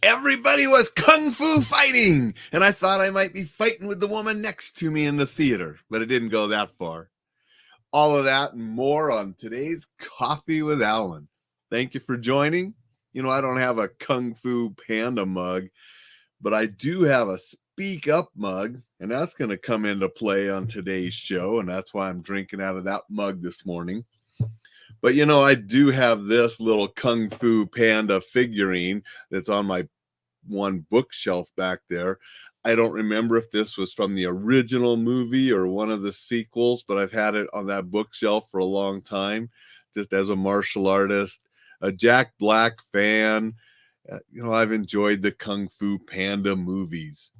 Everybody was kung fu fighting, and I thought I might be fighting with the woman next to me in the theater, but it didn't go that far. All of that and more on today's Coffee with Alain. Thank you for joining. I don't have a Kung Fu Panda mug, but I do have a Speak Up mug, and that's going to come into play on today's show, and that's why I'm drinking out of that mug this morning. But I do have this little Kung Fu Panda figurine that's on my one bookshelf back there. I don't remember if this was from the original movie or one of the sequels, but I've had it on that bookshelf for a long time, just as a martial artist, a Jack Black fan. I've enjoyed the Kung Fu Panda movies.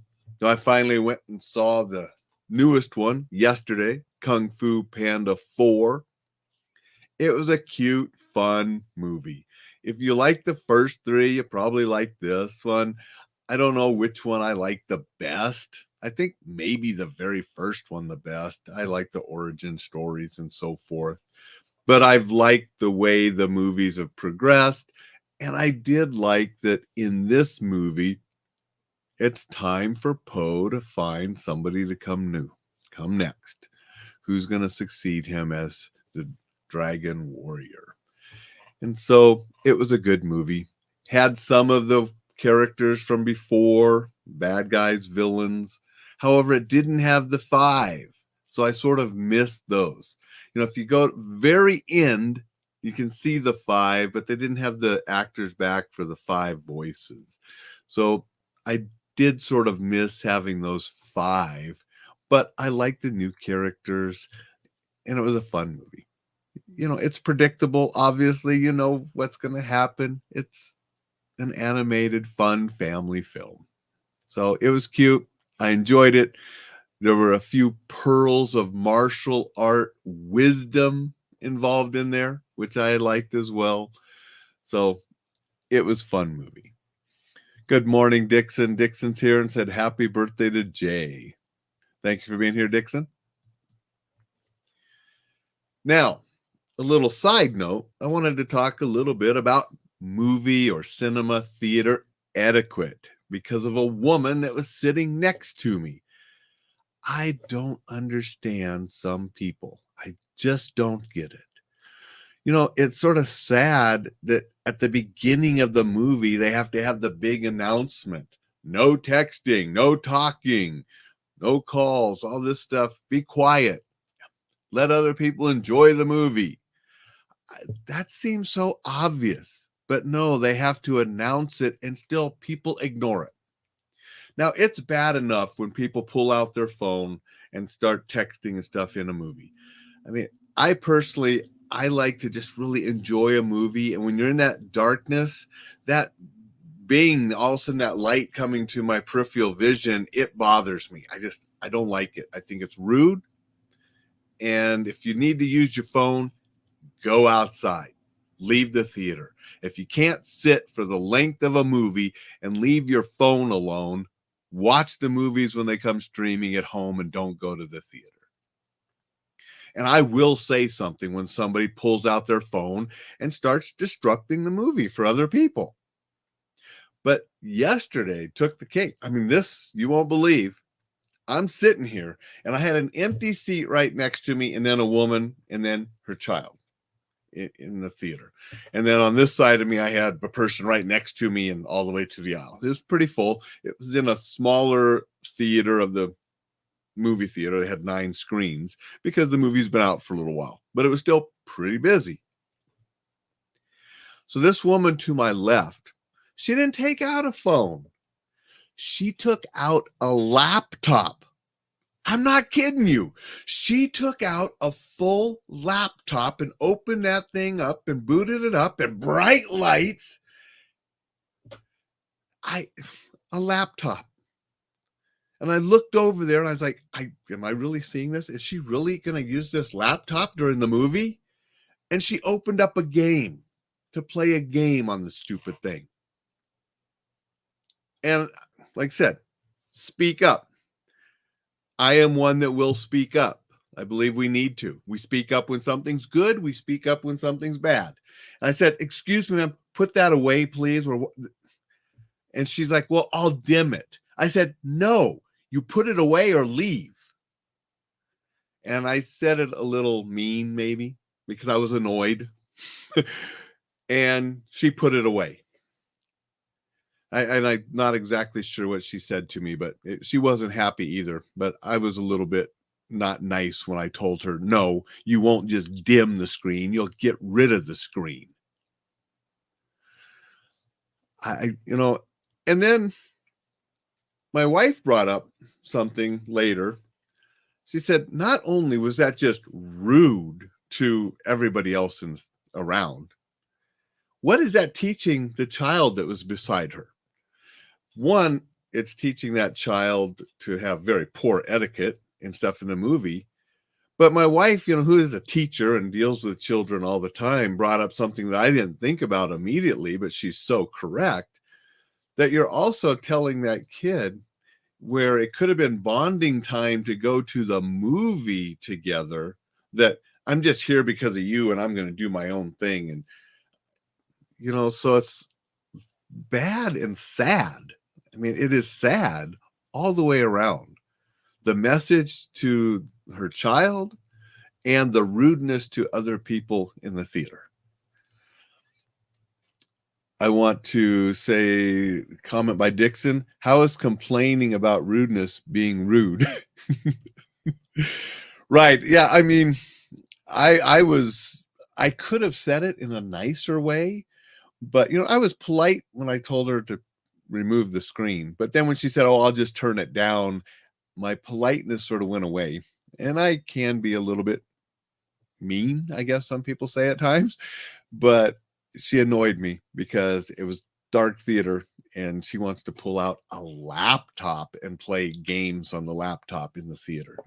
I finally went and saw the newest one yesterday, Kung Fu Panda 4. It was a cute, fun movie. If you like the first three, you probably like this one. I don't know which one I like the best. I think maybe the very first one the best. I like the origin stories and so forth. But I've liked the way the movies have progressed. And I did like that in this movie, it's time for Poe to find somebody to come next. Who's going to succeed him as the Dragon Warrior? And so it was a good movie. Had some of the characters from before, bad guys, villains. However, it didn't have the 5. So I sort of missed those. If you go very end, you can see the 5, but they didn't have the actors back for the 5 voices. So I did sort of miss having those 5, but I like the new characters, and it was a fun movie. It's predictable. Obviously, you know what's going to happen. It's an animated, fun family film. So it was cute. I enjoyed it. There were a few pearls of martial art wisdom involved in there, which I liked as well. So it was a fun movie. Good morning, Dixon. Dixon's here and said happy birthday to Jay. Thank you for being here, Dixon. Now, a little side note, I wanted to talk a little bit about movie or cinema theater etiquette because of a woman that was sitting next to me. I don't understand some people. I just don't get it. It's sort of sad that at the beginning of the movie, they have to have the big announcement. No texting, no talking, no calls, all this stuff. Be quiet. Let other people enjoy the movie. That seems so obvious, but no, they have to announce it and still people ignore it. Now, it's bad enough when people pull out their phone and start texting and stuff in a movie. I mean, I personally like to just really enjoy a movie. And when you're in that darkness, that being all of a sudden that light coming to my peripheral vision, it bothers me. I don't like it. I think it's rude. And if you need to use your phone, go outside, leave the theater. If you can't sit for the length of a movie and leave your phone alone, watch the movies when they come streaming at home and don't go to the theater. And I will say something when somebody pulls out their phone and starts disrupting the movie for other people. But yesterday took the cake. I mean, this, you won't believe. I'm sitting here and I had an empty seat right next to me and then a woman and then her child in the theater. And then on this side of me, I had a person right next to me and all the way to the aisle. It was pretty full. It was in a smaller theater of the movie theater. They had 9 screens because the movie's been out for a little while, but it was still pretty busy. So this woman to my left, she didn't take out a phone. She took out a laptop. I'm not kidding you. She took out a full laptop and opened that thing up and booted it up and bright lights. A laptop. And I looked over there and I was like, am I really seeing this? Is she really going to use this laptop during the movie? And she opened up a game to play a game on the stupid thing. And like I said, speak up. I am one that will speak up. I believe we need to. We speak up when something's good. We speak up when something's bad. And I said, excuse me, ma'am, put that away, please. And she's like, well, I'll dim it. I said, no, you put it away or leave. And I said it a little mean, maybe, because I was annoyed. And she put it away. I'm not exactly sure what she said to me, but she wasn't happy either. But I was a little bit not nice when I told her, no, you won't just dim the screen. You'll get rid of the screen. And then my wife brought up something later. She said, not only was that just rude to everybody else around, what is that teaching the child that was beside her? One, it's teaching that child to have very poor etiquette and stuff in the movie. But my wife, who is a teacher and deals with children all the time, brought up something that I didn't think about immediately, but she's so correct, that you're also telling that kid where it could have been bonding time to go to the movie together, that I'm just here because of you and I'm going to do my own thing. And, so it's bad and sad. I mean, it is sad all the way around. The message to her child and the rudeness to other people in the theater. I want to say, comment by Dixon, how is complaining about rudeness being rude? Right. Yeah. I mean, I could have said it in a nicer way, but, I was polite when I told her to remove the screen. But then when she said, oh, I'll just turn it down, my politeness sort of went away. And I can be a little bit mean, I guess some people say at times, but she annoyed me because it was dark theater and she wants to pull out a laptop and play games on the laptop in the theater.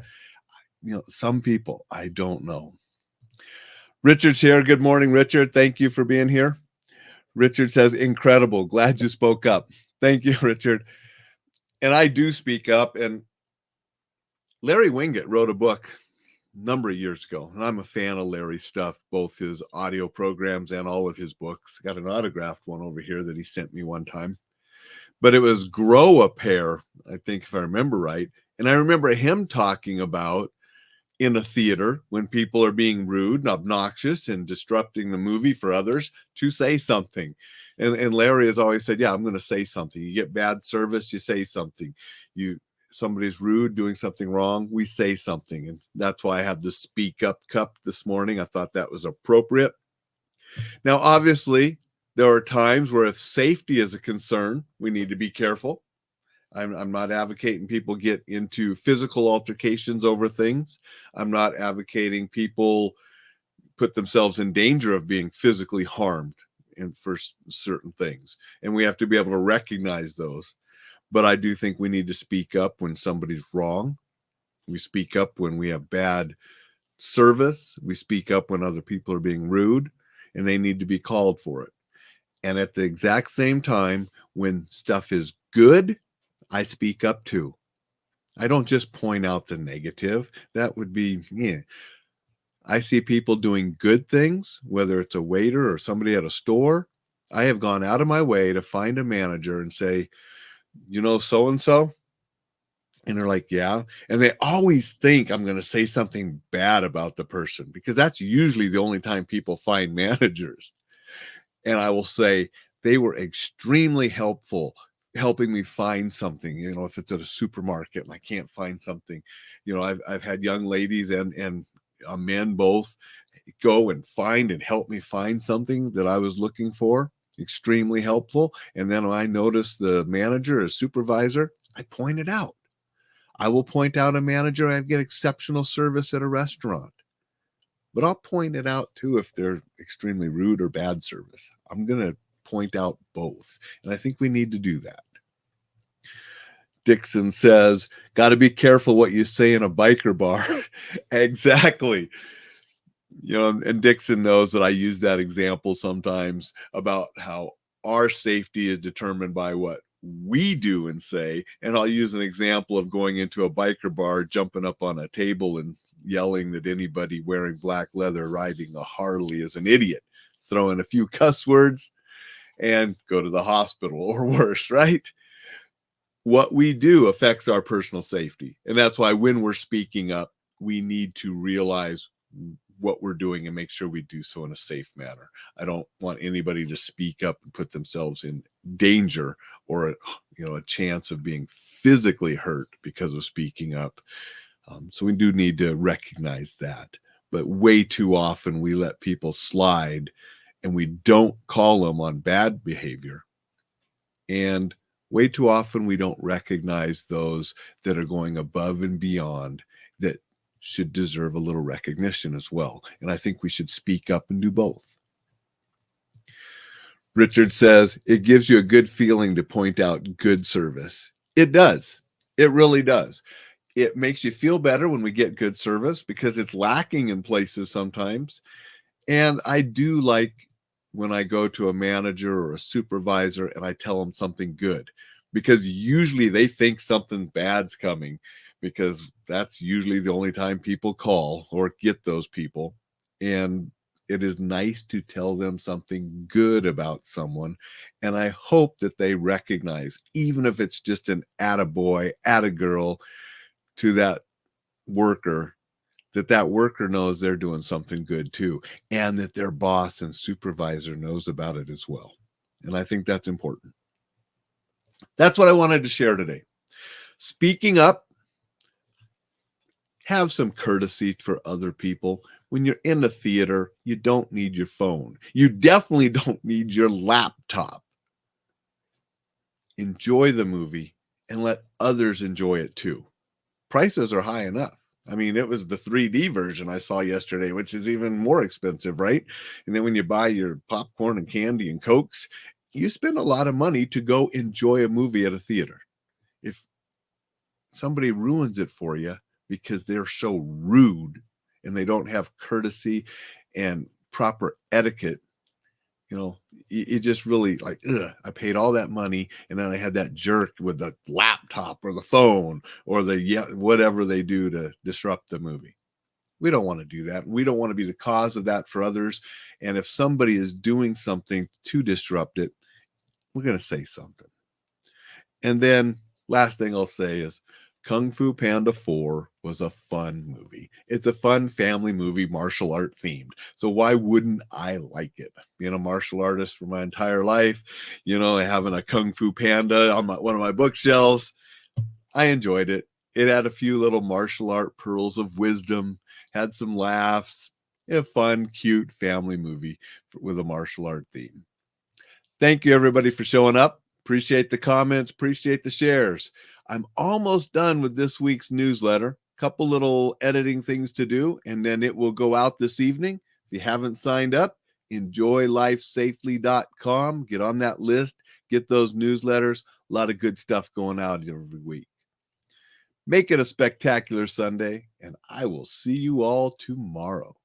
Some people, I don't know. Richard's here. Good morning, Richard. Thank you for being here. Richard says, incredible. Glad you spoke up. Thank you, Richard. And I do speak up. And Larry Winget wrote a book a number of years ago, and I'm a fan of Larry's stuff, both his audio programs and all of his books. Got an autographed one over here that he sent me one time. But it was Grow a Pair, I think, if I remember right. And I remember him talking about in a theater when people are being rude and obnoxious and disrupting the movie for others, to say something. And Larry has always said, yeah, I'm going to say something. You get bad service, you say something. Somebody's rude, doing something wrong, we say something. And that's why I had the Speak Up Cup this morning. I thought that was appropriate. Now, obviously, there are times where if safety is a concern, we need to be careful. I'm not advocating people get into physical altercations over things. I'm not advocating people put themselves in danger of being physically harmed for certain things. And we have to be able to recognize those. But I do think we need to speak up when somebody's wrong. We speak up when we have bad service. We speak up when other people are being rude, and they need to be called for it. And at the exact same time, when stuff is good, I speak up too. I don't just point out the negative. That would be, I see people doing good things, whether it's a waiter or somebody at a store. I have gone out of my way to find a manager and say, so-and-so? And they're like, yeah. And they always think I'm going to say something bad about the person, because that's usually the only time people find managers. And I will say, they were extremely helpful, helping me find something, if it's at a supermarket and I can't find something, I've had young ladies and men both go and find and help me find something that I was looking for. Extremely helpful. And then when I notice the manager or supervisor, I point it out. I will point out a manager. I get exceptional service at a restaurant, but I'll point it out too if they're extremely rude or bad service. I'm going to point out both. And I think we need to do that. Dixon says, got to be careful what you say in a biker bar. Exactly. And Dixon knows that I use that example sometimes about how our safety is determined by what we do and say. And I'll use an example of going into a biker bar, jumping up on a table and yelling that anybody wearing black leather riding a Harley is an idiot, throwing a few cuss words. and go to the hospital or worse, right? What we do affects our personal safety. And that's why when we're speaking up, we need to realize what we're doing and make sure we do so in a safe manner. I don't want anybody to speak up and put themselves in danger or a chance of being physically hurt because of speaking up. So we do need to recognize that. But way too often we let people slide and we don't call them on bad behavior. And way too often we don't recognize those that are going above and beyond that should deserve a little recognition as well. And I think we should speak up and do both. Richard says, it gives you a good feeling to point out good service. It does. It really does. It makes you feel better when we get good service because it's lacking in places sometimes. And I do like when I go to a manager or a supervisor and I tell them something good, because usually they think something bad's coming, because that's usually the only time people call or get those people. And it is nice to tell them something good about someone. And I hope that they recognize, even if it's just an attaboy, attagirl to that worker, that worker knows they're doing something good too, and that their boss and supervisor knows about it as well. And I think that's important. That's what I wanted to share today. Speaking up, have some courtesy for other people. When you're in the theater, you don't need your phone. You definitely don't need your laptop. Enjoy the movie and let others enjoy it too. Prices are high enough. I mean, it was the 3D version I saw yesterday, which is even more expensive, right? And then when you buy your popcorn and candy and Cokes, you spend a lot of money to go enjoy a movie at a theater. If somebody ruins it for you because they're so rude and they don't have courtesy and proper etiquette, you just really like, I paid all that money and then I had that jerk with the laptop or the phone or whatever they do to disrupt the movie. We don't want to do that. We don't want to be the cause of that for others. And if somebody is doing something to disrupt it, we're going to say something. And then last thing I'll say is Kung Fu Panda 4 was a fun movie. It's a fun family movie, martial art themed. So why wouldn't I like it? Being a martial artist for my entire life, having a Kung Fu Panda on one of my bookshelves, I enjoyed it. It had a few little martial art pearls of wisdom, had some laughs, a fun, cute family movie with a martial art theme. Thank you, everybody, for showing up. Appreciate the comments. Appreciate the shares. I'm almost done with this week's newsletter. Couple little editing things to do, and then it will go out this evening. If you haven't signed up, enjoylifesafely.com. Get on that list. Get those newsletters. A lot of good stuff going out every week. Make it a spectacular Sunday, and I will see you all tomorrow.